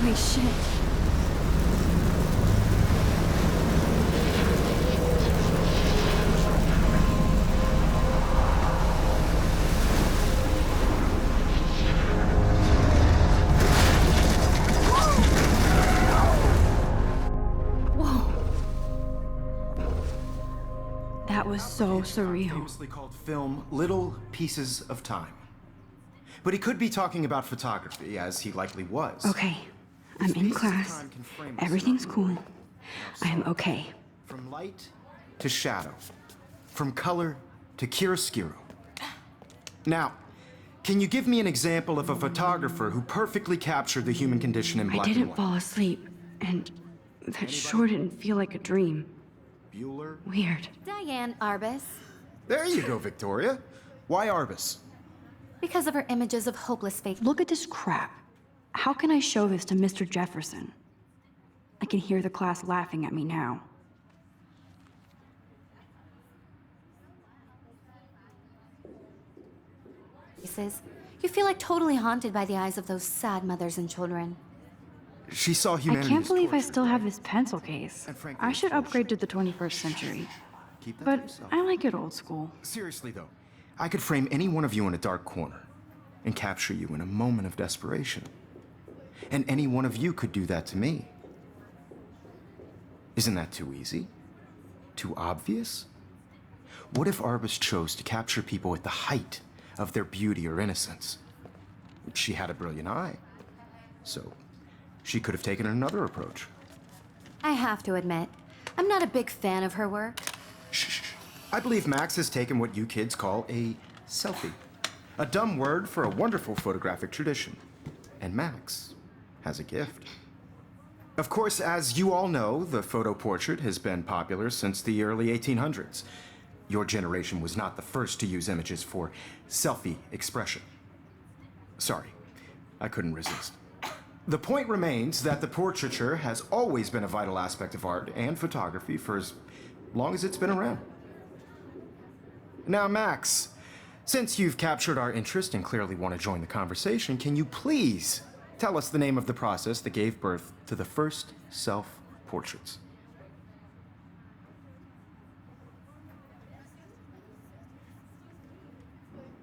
Holy shit. That was so surreal. Famously called film Little Pieces of Time. But he could be talking about photography, as he likely was. Okay, I'm in class. Everything's cool. I'm okay. From light to shadow. From color to chiaroscuro. Now, can you give me an example of a photographer who perfectly captured the human condition in black I and didn't white? fall asleep, and that sure didn't feel like a dream. Bueller? Weird. Diane Arbus. There you go, Victoria. Why Arbus? Because of her images of hopeless faith. Look at this crap. How can I show this to Mr. Jefferson? I can hear the class laughing at me now. You feel like totally haunted by the eyes of those sad mothers and children. She saw I humanity. can't believe I still have this pencil case. And frankly, I it's should bullshit. upgrade to the 21st century. Keep that to But yourself. I like it old school. Seriously, though, I could frame any one of you in a dark corner and capture you in a moment of desperation. And any one of you could do that to me. Isn't that too easy? Too obvious? What if Arbus chose to capture people at the height of their beauty or innocence? She had a brilliant eye, so she could have taken another approach. I have to admit, I'm not a big fan of her work. Shh. I believe Max has taken what you kids call a selfie. A dumb word for a wonderful photographic tradition. And Max has a gift. Of course, as you all know, the photo portrait has been popular since the early 1800s. Your generation was not the first to use images for selfie expression. Sorry, I couldn't resist. The point remains that the portraiture has always been a vital aspect of art and photography for as long as it's been around. Now, Max, since you've captured our interest and clearly want to join the conversation, can you please tell us the name of the process that gave birth to the first self-portraits?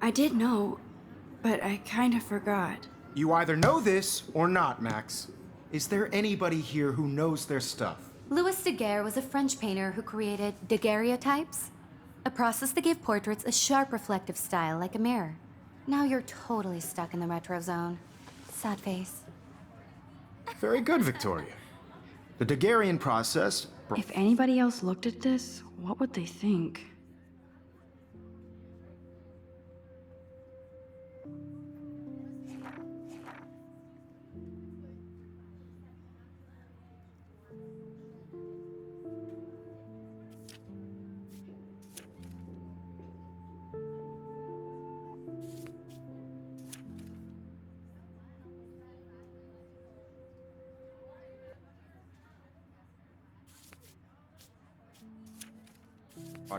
I did know, but I kind of forgot. You either know this or not, Max. Is there anybody here who knows their stuff? Louis Daguerre was a French painter who created daguerreotypes, a process that gave portraits a sharp reflective style like a mirror. Now you're totally stuck in the retro zone. Sad face. Very good, Victoria. The Daguerrean process... If anybody else looked at this, what would they think?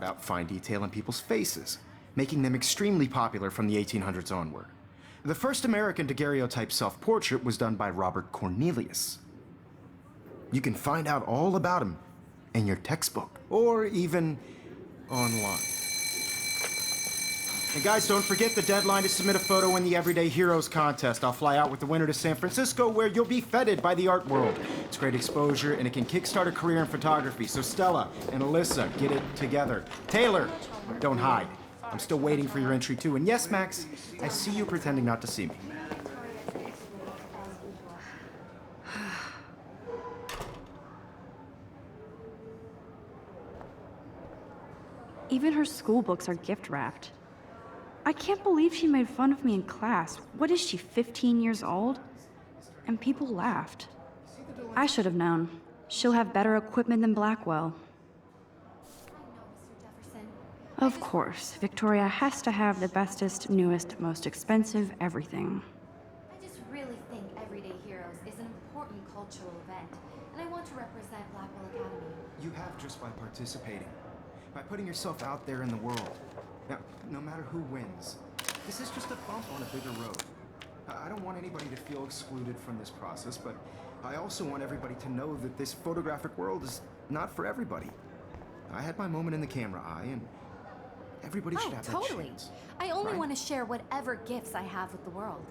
brought out fine detail in people's faces, making them extremely popular from the 1800s onward. The first American daguerreotype self-portrait was done by Robert Cornelius. You can find out all about him in your textbook, or even online. And guys, don't forget the deadline to submit a photo in the Everyday Heroes contest. I'll fly out with the winner to San Francisco, where you'll be feted by the art world. It's great exposure, and it can kickstart a career in photography. So Stella and Alyssa, get it together. Taylor, don't hide. I'm still waiting for your entry, too. And yes, Max, I see you pretending not to see me. Even her school books are gift-wrapped. I can't believe she made fun of me in class. What is she, 15 years old? And people laughed. I should have known. She'll have better equipment than Blackwell. Of course, Victoria has to have the bestest, newest, most expensive everything. I just really think Everyday Heroes is an important cultural event, and I want to represent Blackwell Academy. You have just by participating, by putting yourself out there in the world. Now, no matter who wins, this is just a bump on a bigger road. I don't want anybody to feel excluded from this process, but I also want everybody to know that this photographic world is not for everybody. I had my moment in the camera eye, and everybody should have that totally. chance. I only right? want to share whatever gifts I have with the world.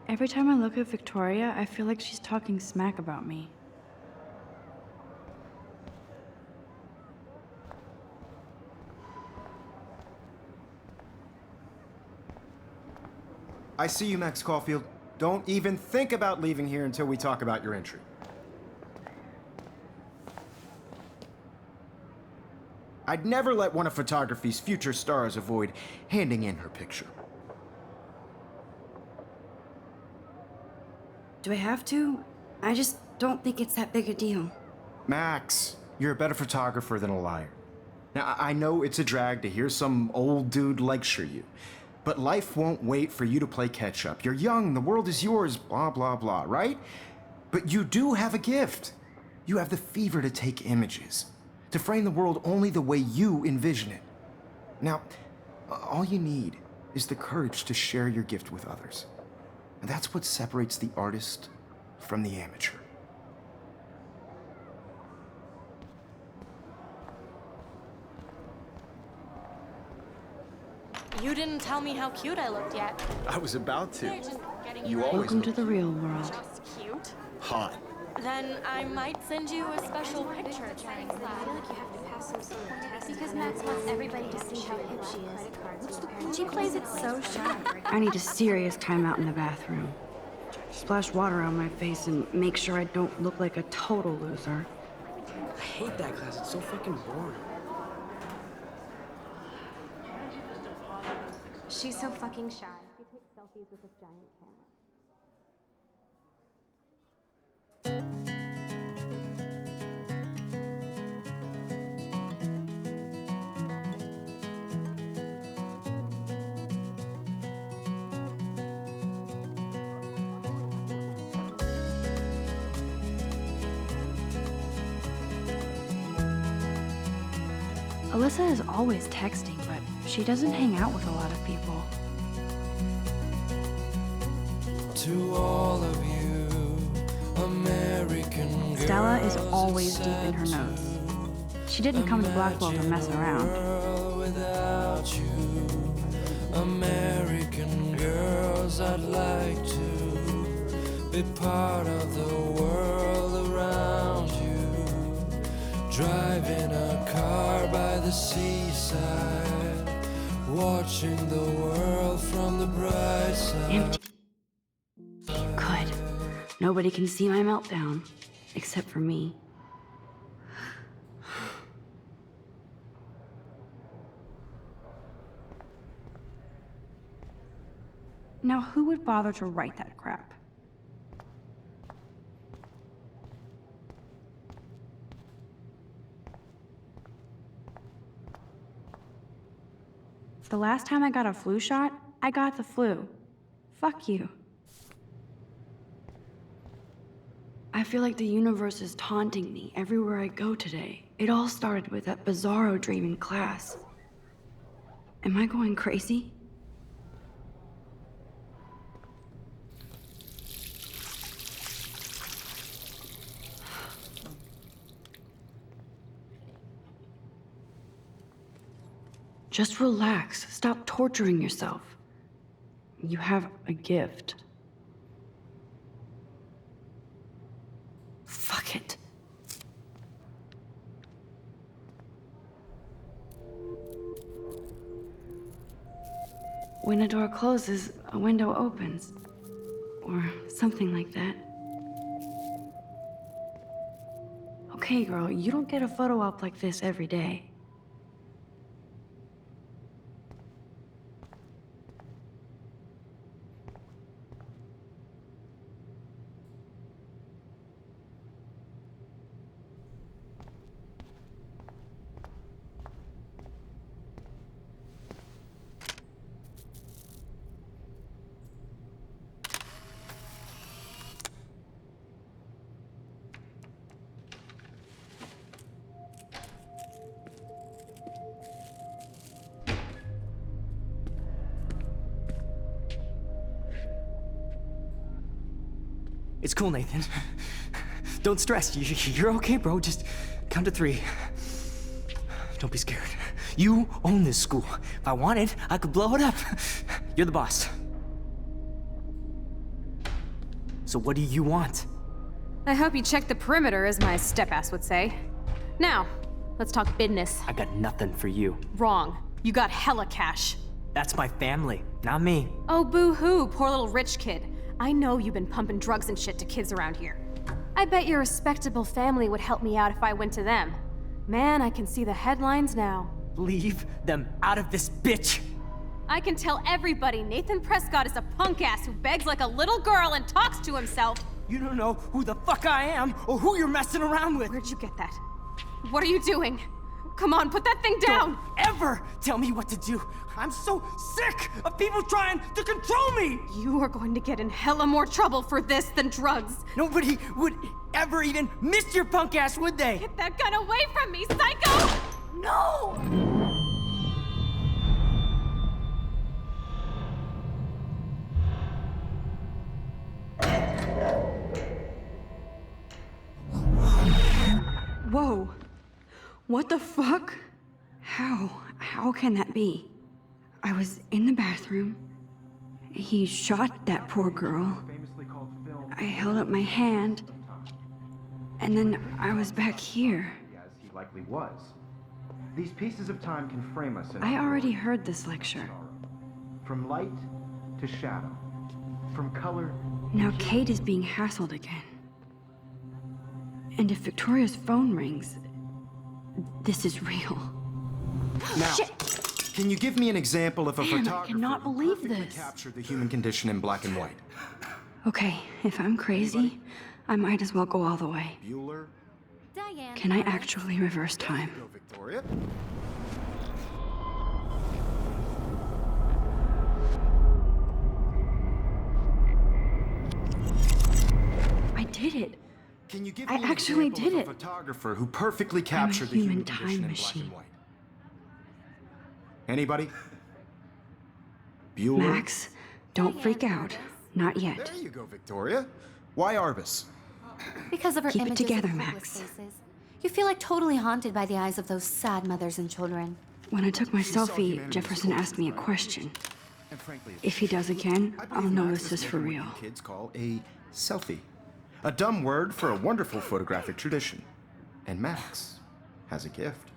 Every time I look at Victoria, I feel like she's talking smack about me. I see you, Max Caulfield. Don't even think about leaving here until we talk about your entry. I'd never let one of photography's future stars avoid handing in her picture. Do I have to? I just don't think it's that big a deal. Max, you're a better photographer than a liar. Now, I know it's a drag to hear some old dude lecture you, but life won't wait for you to play catch up. You're young, the world is yours, blah, blah, blah, right? But you do have a gift. You have the fever to take images, to frame the world only the way you envision it. Now, all you need is the courage to share your gift with others. And that's what separates the artist from the amateur. You didn't tell me how cute I looked yet. I was about to. They're just getting You ready. always Welcome to the real world. Just cute. hot. Then I might send you a special picture. Because Max wants everybody to see how hip she is. She plays it so shy. I need a serious timeout in the bathroom. Splash water on my face and make sure I don't look like a total loser. I hate that class. It's so fucking boring. She's so fucking shy. She takes selfies with this giant camera. Alyssa is always texting, but she doesn't hang out with a lot of people. To all of you, American Stella is girls always deep in her notes. She didn't come to Blackwell to mess around. girl without you, American girls, I'd like to be part of the world around you, driving a car by the seaside, watching the world from the bright side. Empty. Good. Nobody can see my meltdown, except for me. Now, who would bother to write that crap? The last time I got a flu shot, I got the flu. Fuck you. I feel like the universe is taunting me everywhere I go today. It all started with that bizarro dream in class. Am I going crazy? Just relax. Stop torturing yourself. You have a gift. Fuck it. When a door closes, a window opens. Or something like that. Okay, girl, you don't get a photo op like this every day. It's cool, Nathan. Don't stress. You're okay, bro. Just count to 3. Don't be scared. You own this school. If I wanted, I could blow it up. You're the boss. So what do you want? I hope you checked the perimeter, as my step-ass would say. Now, let's talk business. I got nothing for you. Wrong. You got hella cash. That's my family, not me. Oh, boo-hoo, poor little rich kid. I know you've been pumping drugs and shit to kids around here. I bet your respectable family would help me out if I went to them. Man, I can see the headlines now. Leave them out of this bitch! I can tell everybody Nathan Prescott is a punk ass who begs like a little girl and talks to himself. You don't know who the fuck I am or who you're messing around with. Where'd you get that? What are you doing? Come on, put that thing down! Don't ever tell me what to do. I'm so sick of people trying to control me! You are going to get in hella more trouble for this than drugs. Nobody would ever even miss your punk ass, would they? Get that gun away from me, psycho! No! Whoa. What the fuck? How can that be? I was in the bathroom. He shot that poor girl. I held up my hand. And then I was back here. As he likely was. These pieces of time can frame us in I already heard this lecture. from light to shadow, from color. Now Kate is being hassled again. And if Victoria's phone rings, this is real. Now, can you give me an example of a Man, I photographer cannot who believe perfectly this. captured the human condition in black and white? Okay, if I'm crazy, I might as well go all the way. Bueller? Diane. Can I actually reverse time? Go, Victoria. I did it. Can you give I me an actually example did of a it. photographer who perfectly captured the human human time condition in black machine. and white? Anybody? Bueller? Max, don't freak out. Not yet. There you go, Victoria. Why Arbus? Because of her Keep it images together, of hopeless Max. faces. You feel like totally haunted by the eyes of those sad mothers and children. When I took my saw selfie, humanity Jefferson as asked me a hopeless, question. And frankly, If he does again, I I'll believe know Max this has is for taken real. what you kids call a selfie. A dumb word for a wonderful photographic tradition. And Max has a gift.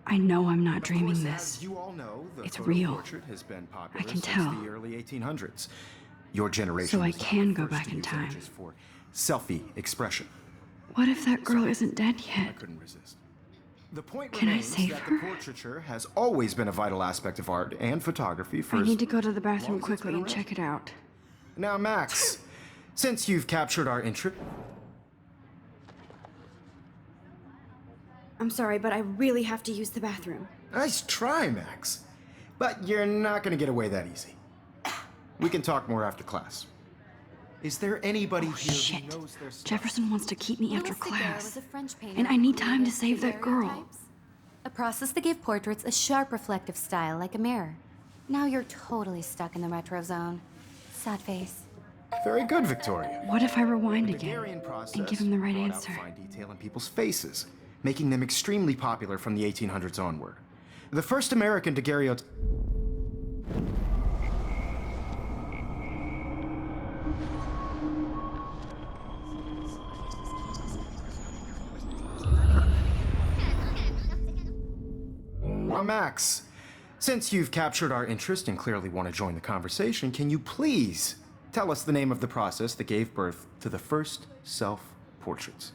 I know I'm not Of dreaming course, this. as you all know, the It's photo real. portrait has been popular I can since tell. the early 1800s. Your generation So I was not can the go first back to in use time. images for selfie expression. What if that girl isn't dead I yet? couldn't resist. The point Can I remains save that her? the portraiture has always been a vital aspect of art and photography for I as need to go to the bathroom long as it's quickly been and around. check it out. Now, Max, since you've captured our interest, I'm sorry, but I really have to use the bathroom. nice try, Max. But you're not going to get away that easy. We can talk more after class. Is there anybody here Shit. who knows their stuff? Jefferson wants to keep me after Louis Daguerre class. was a French painter And I who need time to created save that girl. daguerreotypes, a process that gave portraits a sharp reflective style like a mirror. Now you're totally stuck in the retro zone. Sad face. Very good, Victoria. What if I rewind The again Daguerrean process and give him the right brought out answer? fine detail in people's faces, making them extremely popular from the 1800s onward. The first American daguerreotype. Well, Max, since you've captured our interest and clearly want to join the conversation, can you please tell us the name of the process that gave birth to the first self-portraits?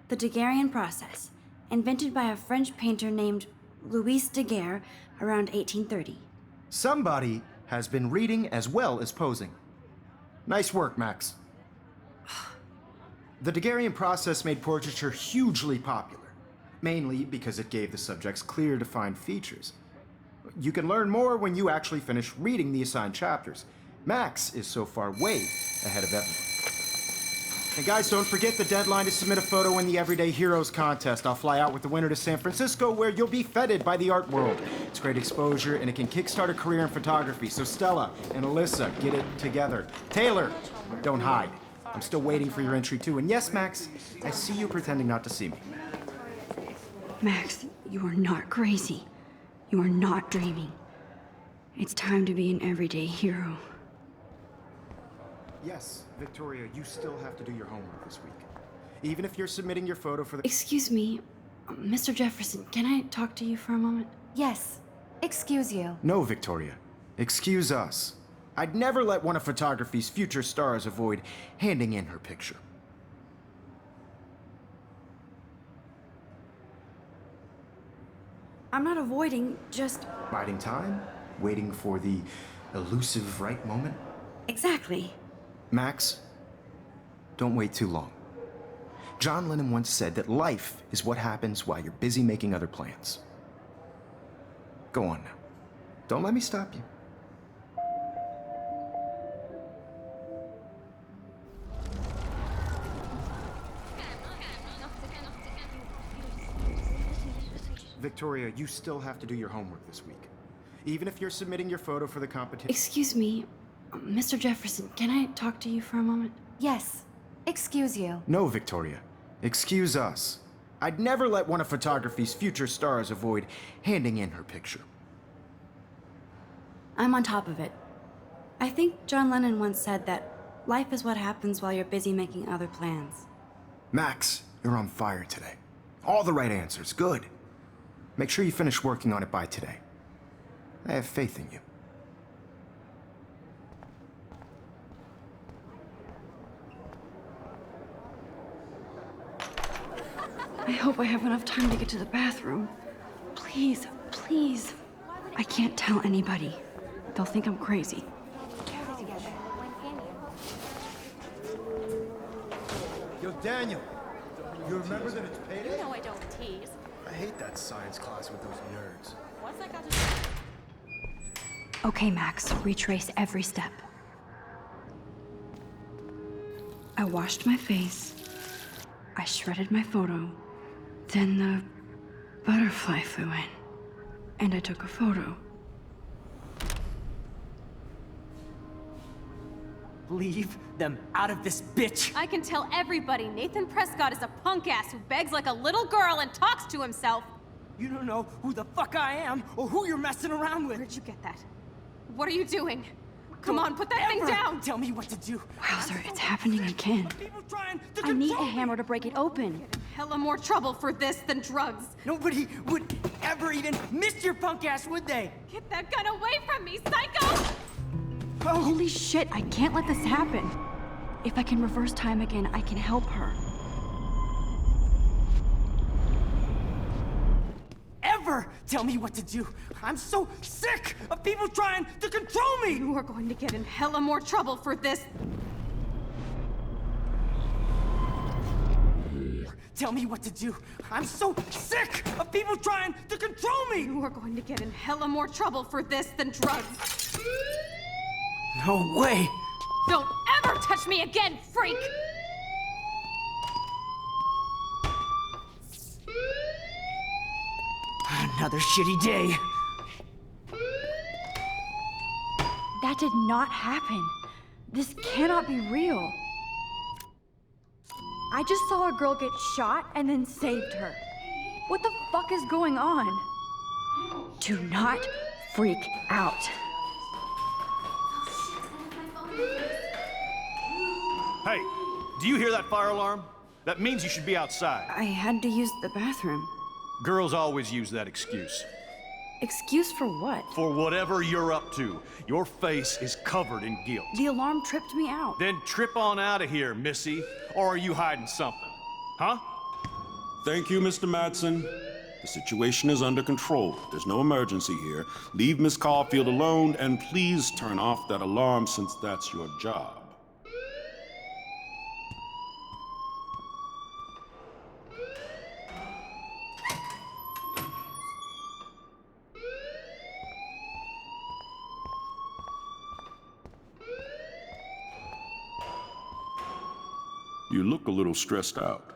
The Daguerrean process, invented by a French painter named Louis Daguerre around 1830. Somebody has been reading as well as posing. Nice work, Max. The Daguerrean process made portraiture hugely popular, mainly because it gave the subjects clear, defined features. You can learn more when you actually finish reading the assigned chapters. Max is so far way ahead of everyone. And guys, don't forget the deadline to submit a photo in the Everyday Heroes contest. I'll fly out with the winner to San Francisco, where you'll be feted by the art world. It's great exposure, and it can kickstart a career in photography. So Stella and Alyssa, get it together. Taylor, don't hide. I'm still waiting for your entry, too. And yes, Max, I see you pretending not to see me. Max, you are not crazy. You are not dreaming. It's time to be an everyday hero. Yes, Victoria, you still have to do your homework this week. Even if you're submitting your photo for the... Excuse me, Mr. Jefferson, can I talk to you for a moment? Yes. Excuse you. No, Victoria. Excuse us. I'd never let one of photography's future stars avoid handing in her picture. I'm not avoiding, just... Biding time? Waiting for the elusive right moment? Exactly. Max, don't wait too long. John Lennon once said that life is what happens while you're busy making other plans. Go on now. Don't let me stop you. Victoria, you still have to do your homework this week. Even if you're submitting your photo for the competition... Excuse me, Mr. Jefferson, can I talk to you for a moment? Yes. Excuse you. No, Victoria. Excuse us. I'd never let one of photography's future stars avoid handing in her picture. I'm on top of it. I think John Lennon once said that life is what happens while you're busy making other plans. Max, you're on fire today. All the right answers. Good. Make sure you finish working on it by today. I have faith in you. I hope I have enough time to get to the bathroom. Please, please. I can't tell anybody. They'll think I'm crazy. Yo, Daniel, you remember that it's payday? You know I don't tease. I hate that science class with those nerds. What's that got to do? Okay, Max, retrace every step. I washed my face. I shredded my photo. Then the butterfly flew in. And I took a photo. Leave them out of this bitch! I can tell everybody Nathan Prescott is a punk ass who begs like a little girl and talks to himself. You don't know who the fuck I am or who you're messing around with. Where'd you get that? What are you doing? Come on, put that thing Ever down! Tell me what to do. Wowzer, it's happening again. People trying to I need a control me. hammer to break it open. Hella more trouble for this than drugs. Nobody would ever even miss your punk ass, would they? Get that gun away from me, psycho! Holy shit, I can't let this happen. If I can reverse time again, I can help her. Ever tell me what to do. I'm so sick of people trying to control me! You are going to get in hella more trouble for this. Tell me what to do. I'm so sick of people trying to control me! You are going to get in hella more trouble for this than drugs. No way! Don't ever touch me again, freak! Another shitty day. That did not happen. This cannot be real. I just saw a girl get shot and then saved her. What the fuck is going on? Do not freak out. Hey, do you hear that fire alarm? That means you should be outside. I had to use the bathroom. Girls always use that excuse. Excuse for what? For whatever you're up to, your face is covered in guilt. The alarm tripped me out. Then trip on out of here, Missy. Or are you hiding something? Huh? Thank you, Mr. Madsen. The situation is under control. There's no emergency here. Leave Miss Caulfield alone, and please turn off that alarm since that's your job. You look a little stressed out.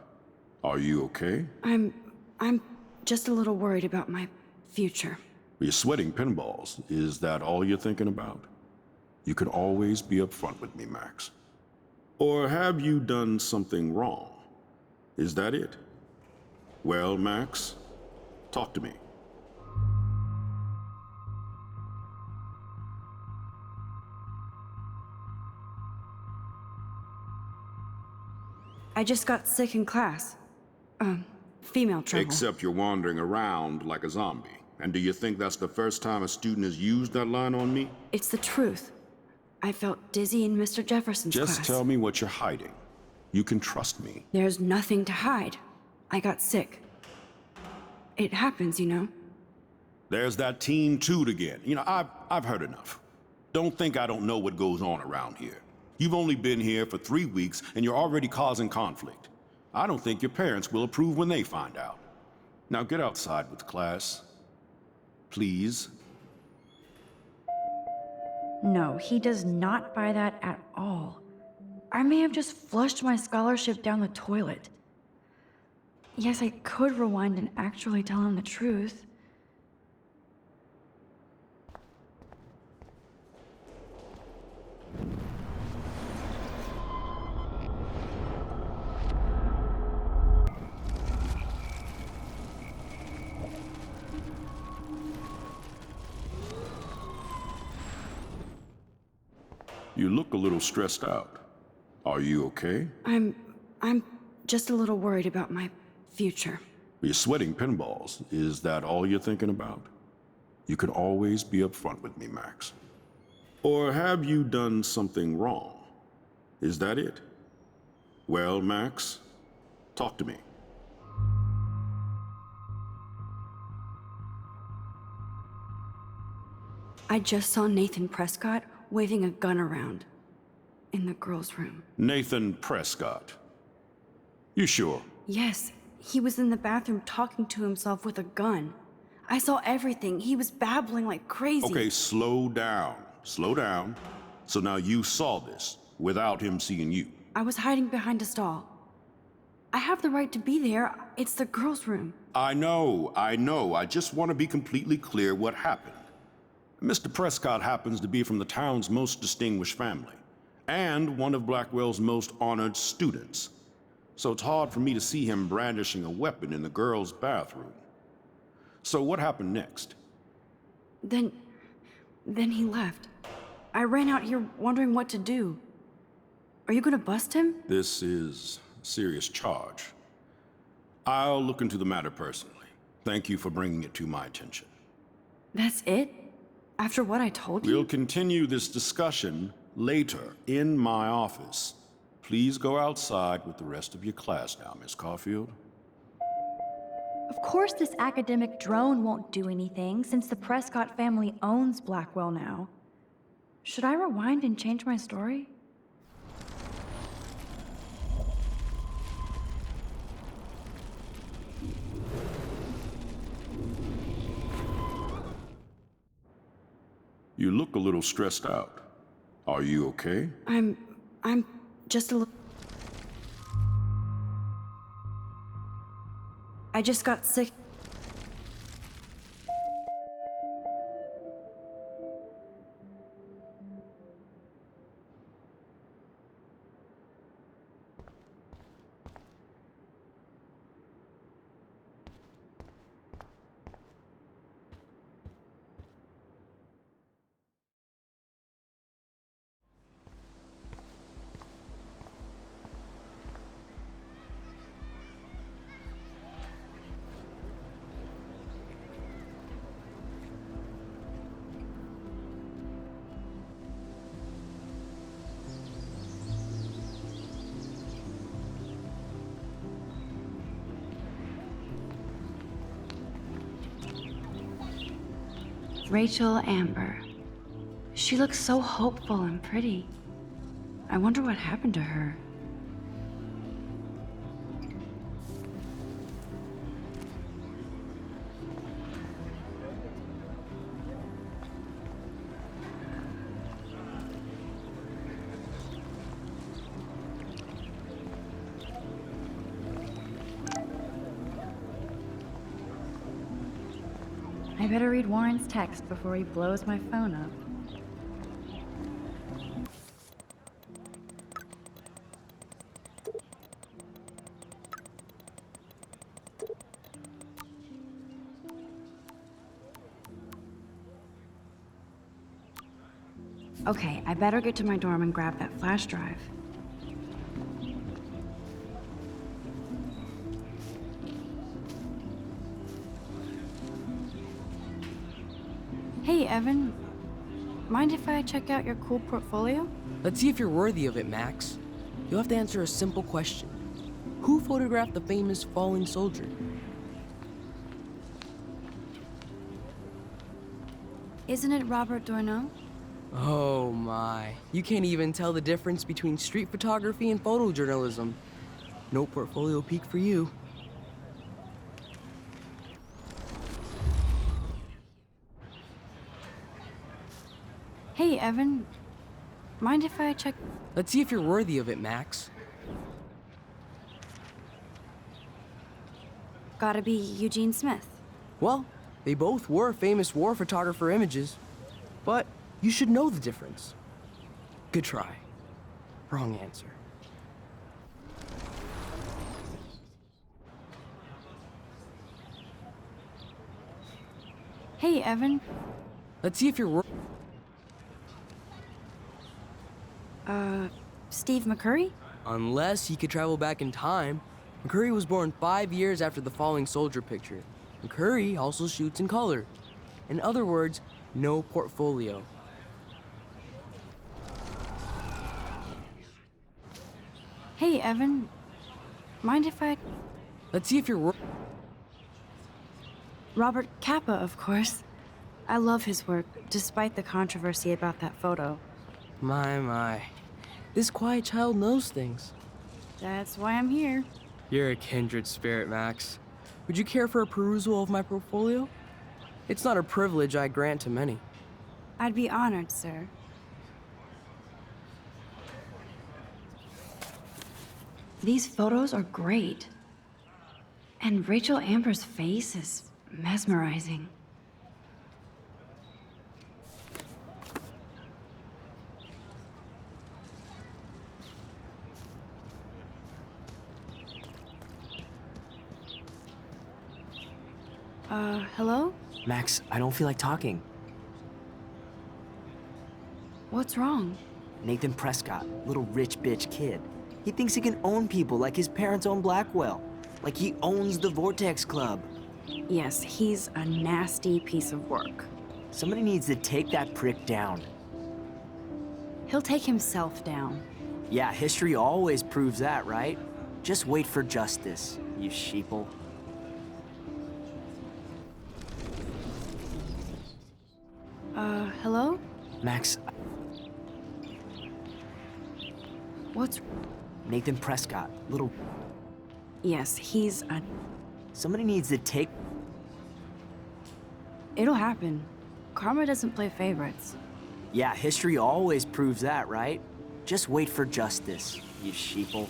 Are you okay? I'm just a little worried about my future. You're sweating pinballs. Is that all you're thinking about? You can always be upfront with me, Max. Or have you done something wrong? Is that it? Well, Max, talk to me. I just got sick in class. Female trouble. Except you're wandering around like a zombie. And do you think that's the first time a student has used that line on me? It's the truth. I felt dizzy in Mr. Jefferson's class. Just tell me what you're hiding. You can trust me. There's nothing to hide. I got sick. It happens, you know. There's that teen toot again. You know, I've heard enough. Don't think I don't know what goes on around here. You've only been here for 3 weeks and you're already causing conflict. I don't think your parents will approve when they find out. Now get outside with class. Please. No, he does not buy that at all. I may have just flushed my scholarship down the toilet. Yes, I could rewind and actually tell him the truth. You look a little stressed out. Are you okay? I'm just a little worried about my future. You're sweating pinballs. Is that all you're thinking about? You can always be upfront with me, Max. Or have you done something wrong? Is that it? Well, Max, talk to me. I just saw Nathan Prescott waving a gun around in the girls' room. Nathan Prescott. You sure? Yes, he was in the bathroom talking to himself with a gun. I saw everything. He was babbling like crazy. Okay, slow down. Slow down. So now you saw this without him seeing you. I was hiding behind a stall. I have the right to be there. It's the girls' room. I know. I just want to be completely clear what happened. Mr. Prescott happens to be from the town's most distinguished family, and one of Blackwell's most honored students. So it's hard for me to see him brandishing a weapon in the girls' bathroom. So what happened next? Then he left. I ran out here wondering what to do. Are you gonna bust him? This is a serious charge. I'll look into the matter personally. Thank you for bringing it to my attention. That's it? After what I told you? We'll continue this discussion later in my office. Please go outside with the rest of your class now, Miss Caulfield. Of course this academic drone won't do anything since the Prescott family owns Blackwell now. Should I rewind and change my story? You look a little stressed out. Are you okay? I'm just a little... I just got sick. Rachel Amber. She looks so hopeful and pretty. I wonder what happened to her. I better read Warren's text before he blows my phone up. Okay, I better get to my dorm and grab that flash drive. Hey, Evan. Mind if I check out your cool portfolio? Let's see if you're worthy of it, Max. You'll have to answer a simple question. Who photographed the famous falling soldier? Isn't it Robert Doisneau? Oh my. You can't even tell the difference between street photography and photojournalism. No portfolio peek for you. Hey, Evan. Mind if I check... Let's see if you're worthy of it, Max. Gotta be Eugene Smith. Well, they both were famous war photographer images, but you should know the difference. Good try. Wrong answer. Hey, Evan. Let's see if you're Steve McCurry? Unless he could travel back in time. McCurry was born 5 years after the falling soldier picture. McCurry also shoots in color. In other words, no portfolio. Hey, Evan. Mind if I... Let's see if you're Robert Capa, of course. I love his work, despite the controversy about that photo. My. This quiet child knows things. That's why I'm here. You're a kindred spirit, Max. Would you care for a perusal of my portfolio? It's not a privilege I grant to many. I'd be honored, sir. These photos are great. And Rachel Amber's face is mesmerizing. Hello? Max, I don't feel like talking. What's wrong? Nathan Prescott, little rich bitch kid. He thinks he can own people like his parents own Blackwell. Like he owns the Vortex Club. Yes, he's a nasty piece of work. Somebody needs to take that prick down. He'll take himself down. Yeah, history always proves that, right? Just wait for justice, you sheeple. Hello? Max, What's... Nathan Prescott, little... Yes, he's a... Somebody needs to take... It'll happen. Karma doesn't play favorites. Yeah, history always proves that, right? Just wait for justice, you sheeple.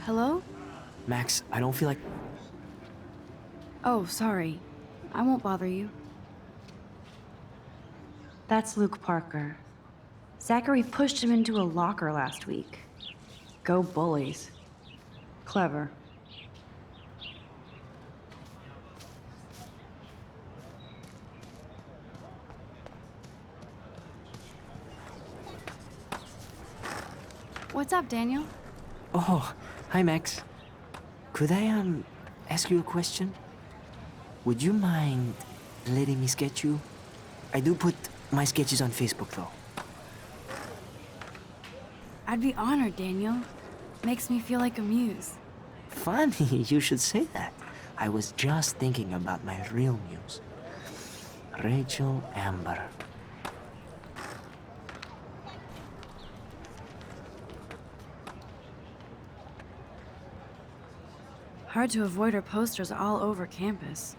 Hello? Max, I don't feel like... Oh, sorry. I won't bother you. That's Luke Parker. Zachary pushed him into a locker last week. Go bullies. Clever. What's up, Daniel? Oh, hi, Max. Could I, ask you a question? Would you mind letting me sketch you? I do put my sketches on Facebook, though. I'd be honored, Daniel. Makes me feel like a muse. Funny, you should say that. I was just thinking about my real muse. Rachel Amber. Hard to avoid her posters all over campus.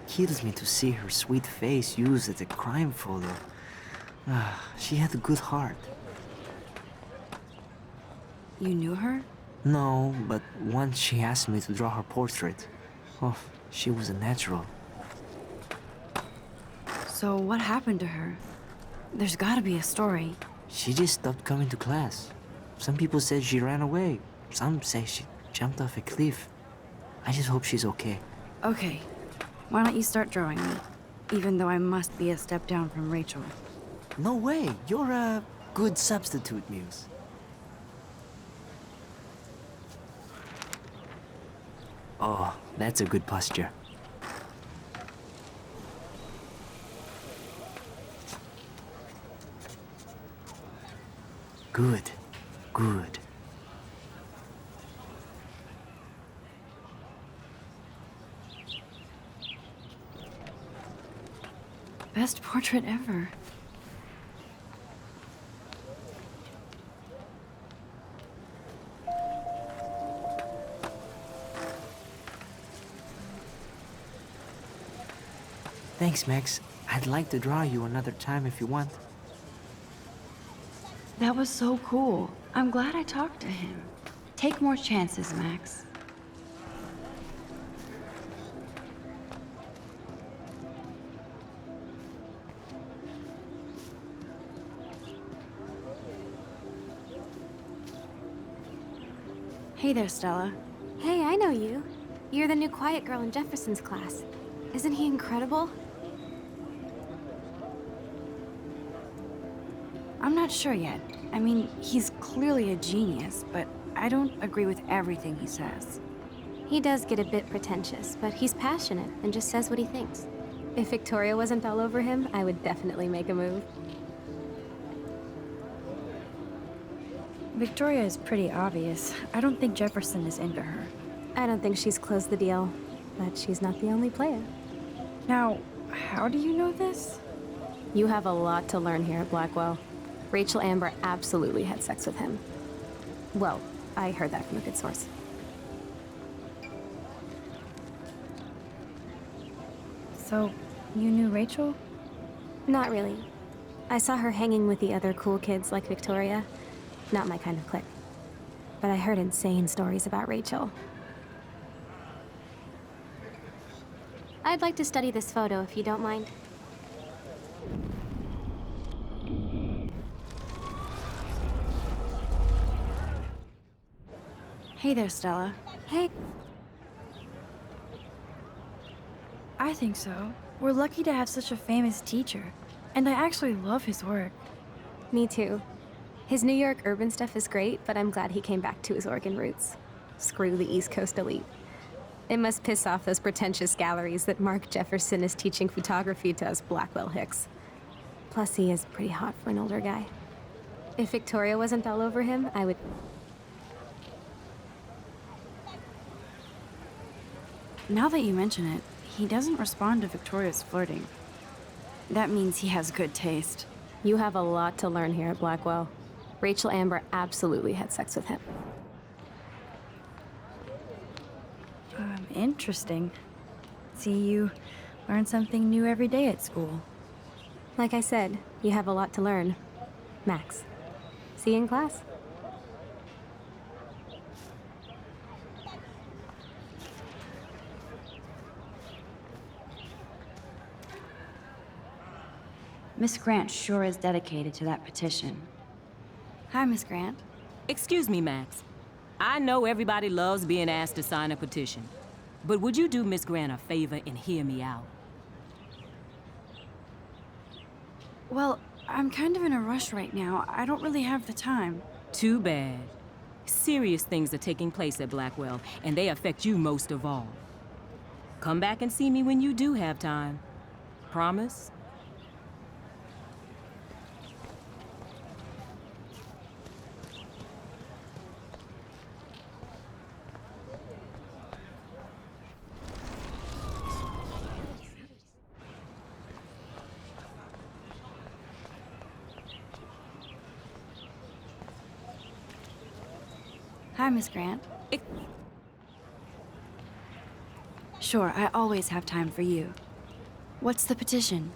Kills me to see her sweet face used as a crime photo. She had a good heart. You knew her? No, but once she asked me to draw her portrait. Oh, she was a natural. So what happened to her? There's gotta be a story. She just stopped coming to class. Some people said she ran away. Some say she jumped off a cliff. I just hope she's okay. Okay, why don't you start drawing me? Even though I must be a step down from Rachel. No way, you're a good substitute, Muse. Oh, that's a good posture. Good, good. Best portrait ever. Thanks, Max. I'd like to draw you another time if you want. That was so cool. I'm glad I talked to him. Take more chances, Max. Hey there, Stella. Hey, I know you. You're the new quiet girl in Jefferson's class. Isn't he incredible? I'm not sure yet. I mean, he's clearly a genius, but I don't agree with everything he says. He does get a bit pretentious, but he's passionate and just says what he thinks. If Victoria wasn't all over him, I would definitely make a move. Victoria is pretty obvious. I don't think Jefferson is into her. I don't think she's closed the deal, but she's not the only player. Now, how do you know this? You have a lot to learn here at Blackwell. Rachel Amber absolutely had sex with him. Well, I heard that from a good source. So, you knew Rachel? Not really. I saw her hanging with the other cool kids like Victoria. Not my kind of clique. But I heard insane stories about Rachel. I'd like to study this photo if you don't mind. Hey there, Stella. Hey. I think so. We're lucky to have such a famous teacher. And I actually love his work. Me too. His New York urban stuff is great, but I'm glad he came back to his Oregon roots. Screw the East Coast elite. It must piss off those pretentious galleries that Mark Jefferson is teaching photography to us Blackwell hicks. Plus, he is pretty hot for an older guy. If Victoria wasn't all over him, I would... Now that you mention it, he doesn't respond to Victoria's flirting. That means he has good taste. You have a lot to learn here at Blackwell. Rachel Amber absolutely had sex with him. Interesting. See, you learn something new every day at school. Like I said, you have a lot to learn. Max. See you in class. Miss Grant sure is dedicated to that petition. Hi, Miss Grant. Excuse me, Max. I know everybody loves being asked to sign a petition. But would you do Miss Grant a favor and hear me out? Well, I'm kind of in a rush right now. I don't really have the time. Too bad. Serious things are taking place at Blackwell, and they affect you most of all. Come back and see me when you do have time. Promise? Hi, Miss Grant. Sure, I always have time for you. What's the petition?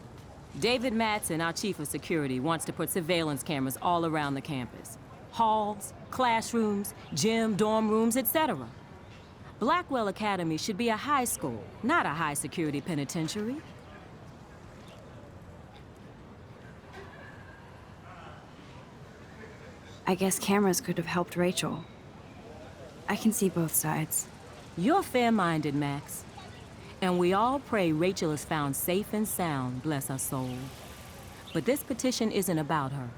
David Madsen, our chief of security, wants to put surveillance cameras all around the campus. halls, classrooms, gym, dorm rooms, etc. Blackwell Academy should be a high school, not a high-security penitentiary. I guess cameras could have helped Rachel. I can see both sides. You're fair-minded, Max. And we all pray Rachel is found safe and sound, bless her soul. But this petition isn't about her.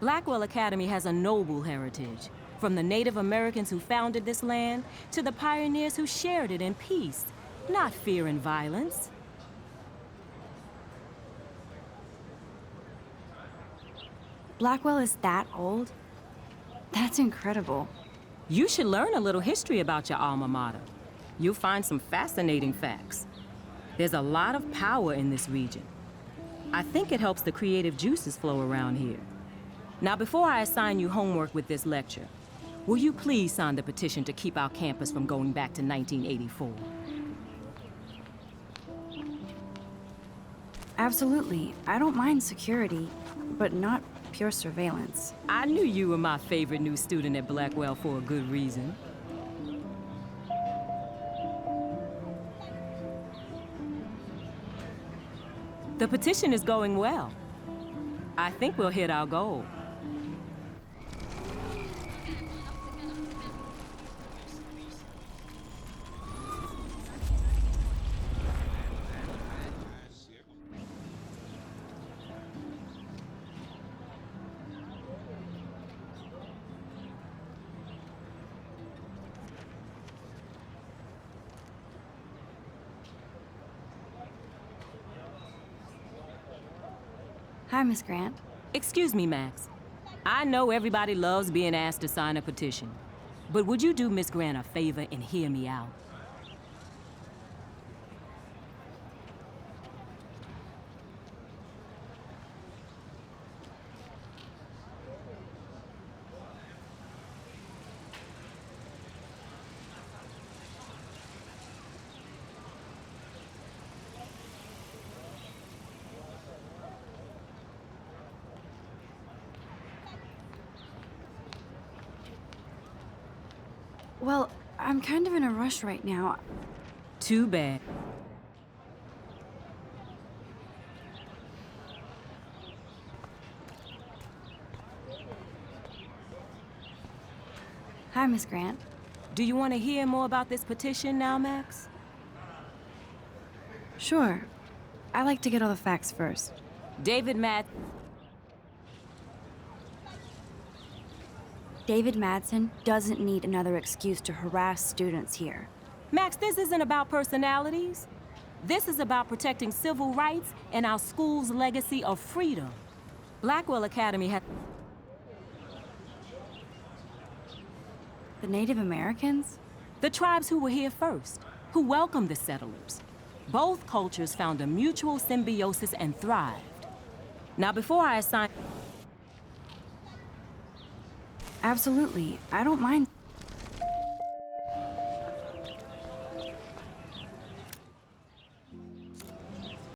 Blackwell Academy has a noble heritage, from the Native Americans who founded this land to the pioneers who shared it in peace, not fear and violence. Blackwell is that old? That's incredible. You should learn a little history about your alma mater. You'll find some fascinating facts. There's a lot of power in this region. I think it helps the creative juices flow around here. Now, before I assign you homework with this lecture, will you please sign the petition to keep our campus from going back to 1984? Absolutely. I don't mind security, but not pure surveillance. I knew you were my favorite new student at Blackwell for a good reason. The petition is going well. I think we'll hit our goal. Hi, Miss Grant. Excuse me, Max. I know everybody loves being asked to sign a petition, but would you do Miss Grant a favor and hear me out? Well, I'm kind of in a rush right now. Too bad. Hi, Miss Grant. Do you want to hear more about this petition now, Max? Sure. I like to get all the facts first. David Madsen doesn't need another excuse to harass students here. Max, this isn't about personalities. This is about protecting civil rights and our school's legacy of freedom. Blackwell Academy had... The Native Americans? The tribes who were here first, who welcomed the settlers. Both cultures found a mutual symbiosis and thrived. Now, before I assign... Absolutely. I don't mind.